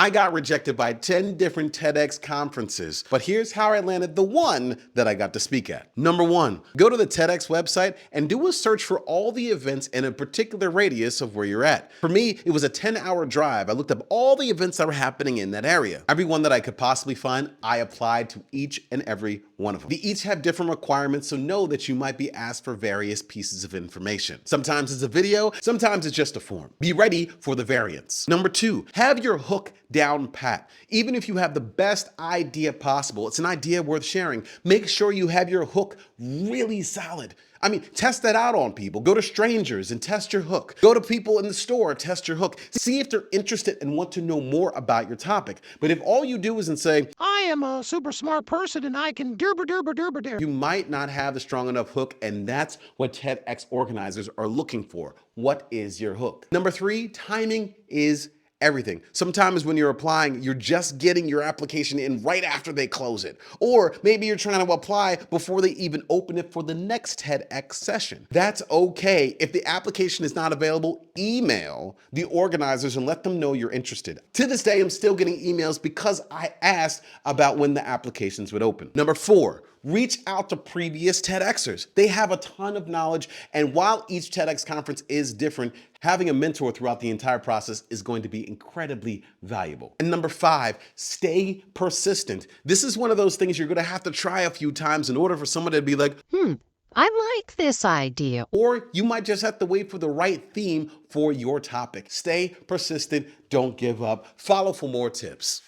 I got rejected by 10 different TEDx conferences, but here's how I landed the one that I got to speak at. Number 1, go to the TEDx website and do a search for all the events in a particular radius of where you're at. For me, it was a 10-hour drive. I looked up all the events that were happening in that area. Every one that I could possibly find, I applied to each and every one of them. They each have different requirements, so know that you might be asked for various pieces of information. Sometimes it's a video, sometimes it's just a form. Be ready for the variance. Number 2, have your hook down pat. Even if you have the best idea possible, it's an idea worth sharing. Make sure you have your hook really solid. I mean, test that out on people. Go to strangers and test your hook. Go to people in the store, test your hook. See if they're interested and want to know more about your topic. But if all you do is say, I am a super smart person and I can derber derber derber der, you might not have a strong enough hook, and that's what TEDx organizers are looking for. What is your hook? Number 3, timing is everything. Sometimes when you're applying, you're just getting your application in right after they close it. Or maybe you're trying to apply before they even open it for the next TEDx session. That's okay. If the application is not available, email the organizers and let them know you're interested. To this day, I'm still getting emails because I asked about when the applications would open. Number 4, reach out to previous TEDxers. They have a ton of knowledge, and while each TEDx conference is different, having a mentor throughout the entire process is going to be incredibly valuable. And number 5, stay persistent. This is one of those things you're going to have to try a few times in order for someone to be like, I like this idea. or you might just have to wait for the right theme for your topic. Stay persistent, don't give up, follow for more tips.